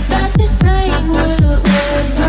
That this pain will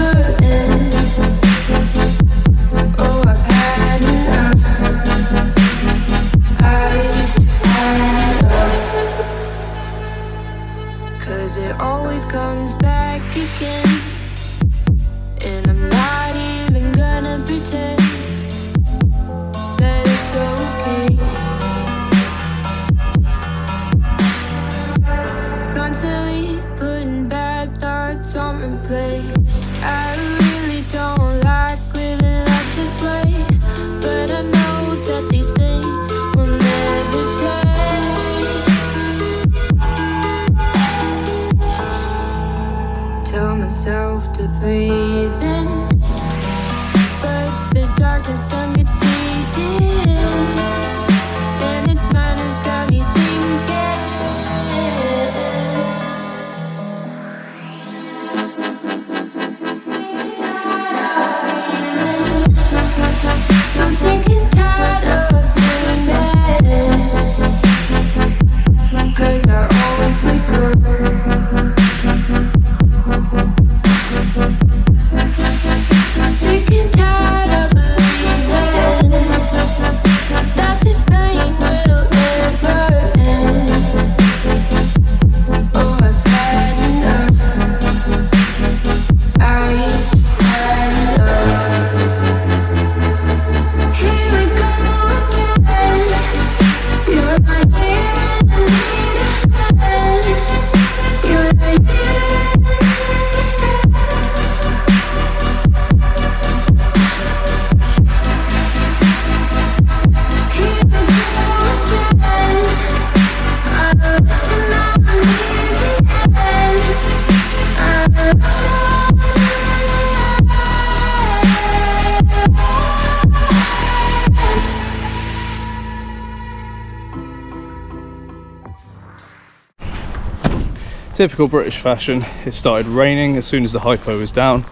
typical British fashion, it started raining as soon as the hypo was down.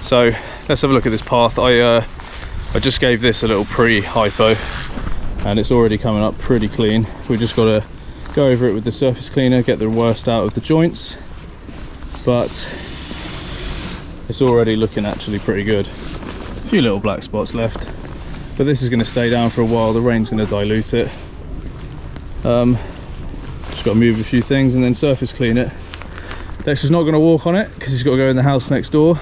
So let's have a look at this path. I just gave this a little pre-hypo and it's already coming up pretty clean. We've just got to go over it with the surface cleaner, get the worst out of the joints, but it's already looking actually pretty good. A few little black spots left, but this is going to stay down for a while. The rain's going to dilute it. Just got to move a few things and then surface clean it. Dexter's not going to walk on it because he's got to go in the house next door.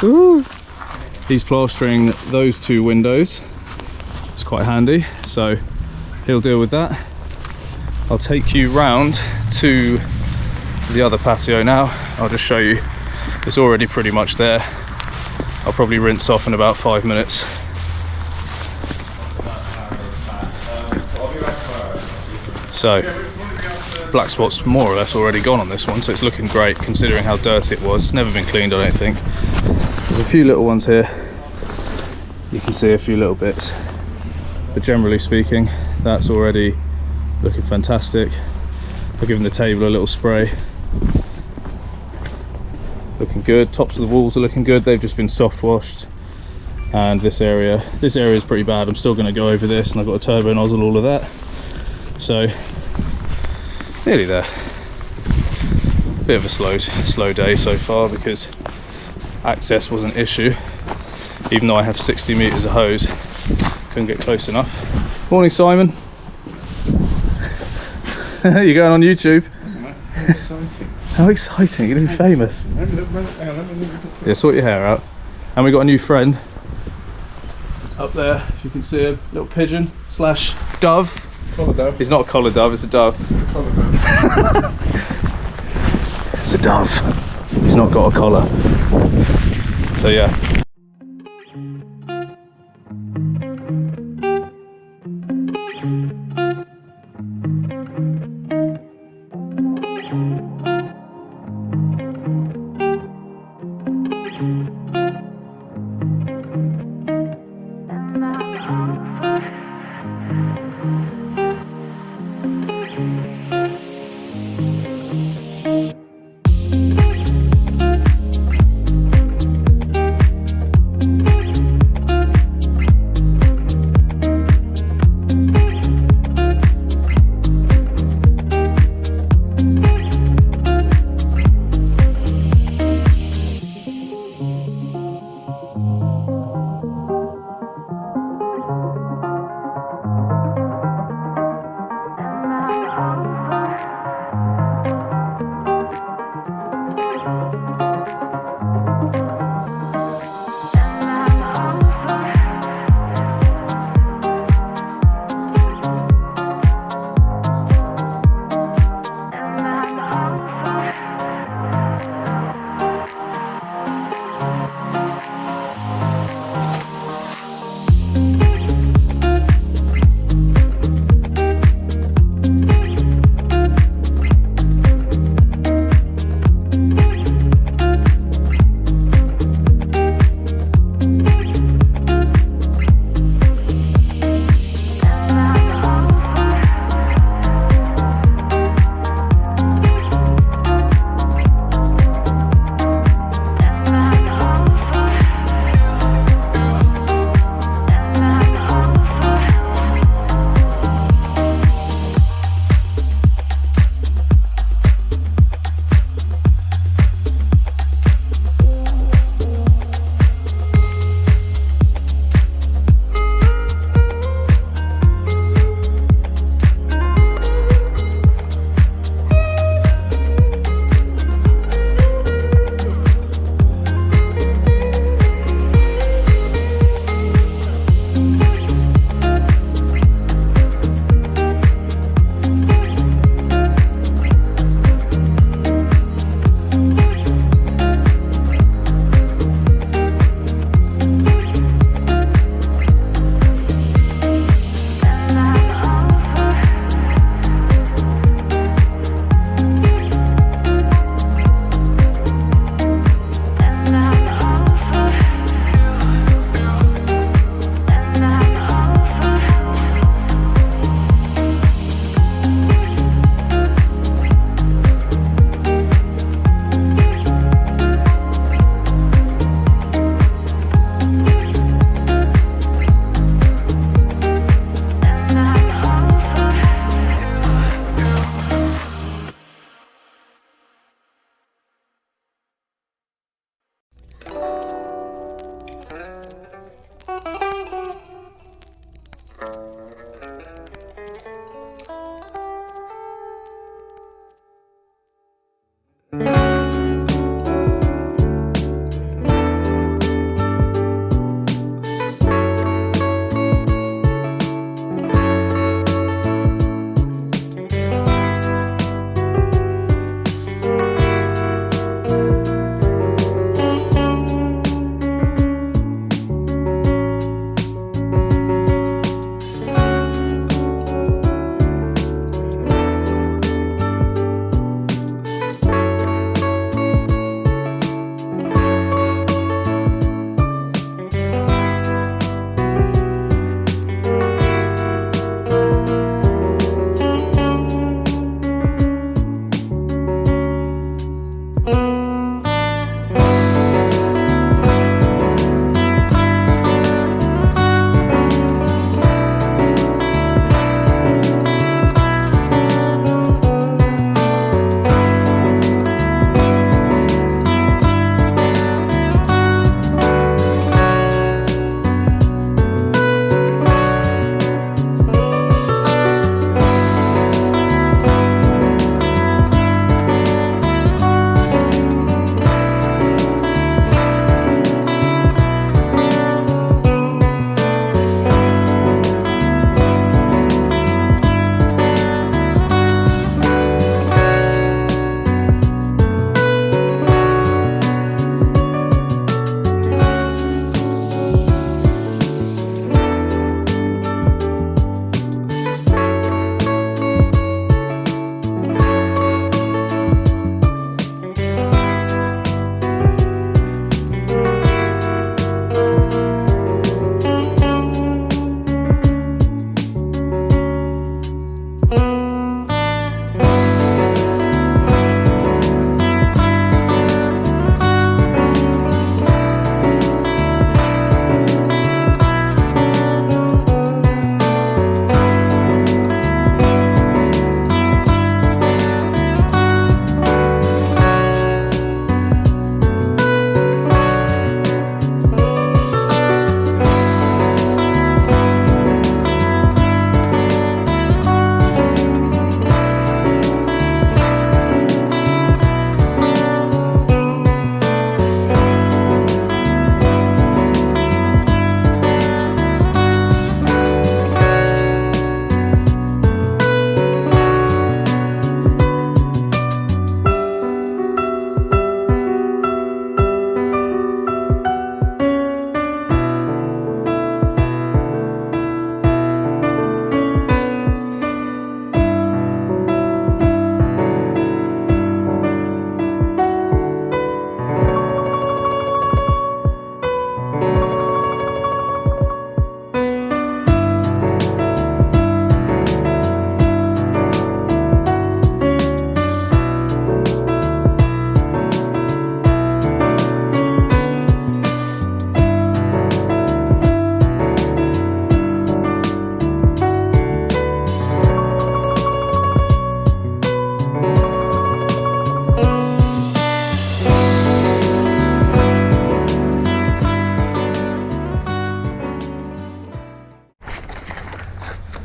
Ooh. He's plastering those two windows. It's quite handy, so he'll deal with that. I'll take you round to the other patio now. I'll just show you. It's already pretty much there. I'll probably rinse off in about 5 minutes. So, black spot's more or less already gone on this one, so it's looking great considering how dirty it was. It's never been cleaned, I don't think. There's a few little ones here. You can see a few little bits, but generally speaking, that's already looking fantastic. I've given the table a little spray. Looking good. Tops of the walls are looking good. They've just been soft washed. And this area is pretty bad. I'm still going to go over this, and I've got a turbo nozzle, all of that. So nearly there. Bit of a slow day so far because access was an issue. Even though I have 60 meters of hose, couldn't get close enough. Morning, Simon. You're going on YouTube. How exciting. How exciting, you're going to be famous. Yeah, sort your hair out. And we got a new friend up there, if you can see him, little pigeon slash dove. Collar dove. He's not a collar dove, it's a dove. Collar dove. It's a dove. He's not got a collar. So yeah.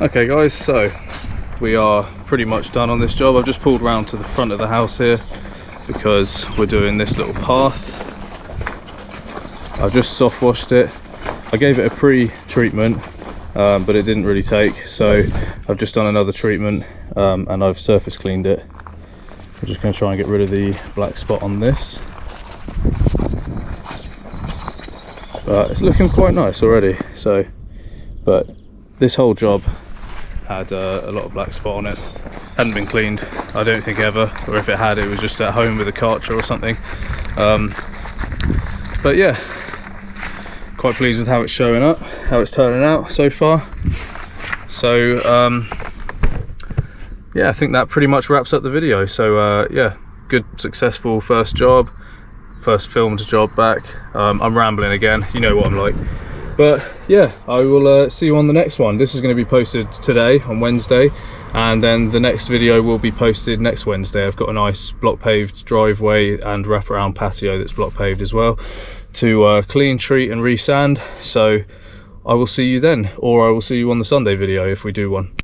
Okay guys, so we are pretty much done on this job. I've just pulled round to the front of the house here because we're doing this little path. I've just soft washed it. I gave it a pre-treatment, but it didn't really take, so I've just done another treatment and I've surface cleaned it. I'm just going to try and get rid of the black spot on this. It's looking quite nice already. So, but this whole job had a lot of black spot on it. Hadn't been cleaned, I don't think, ever, or if it had, it was just at home with a Karcher or something. But yeah, quite pleased with how it's showing up, how it's turning out so far. So yeah, I think that pretty much wraps up the video. So yeah, good successful first job, first filmed job back. I'm rambling again, you know what I'm like. But yeah, I will see you on the next one. This is going to be posted today on Wednesday, and then the next video will be posted next Wednesday. I've got a nice block paved driveway and wraparound patio that's block paved as well to clean, treat and resand. So I will see you then, or I will see you on the Sunday video if we do one.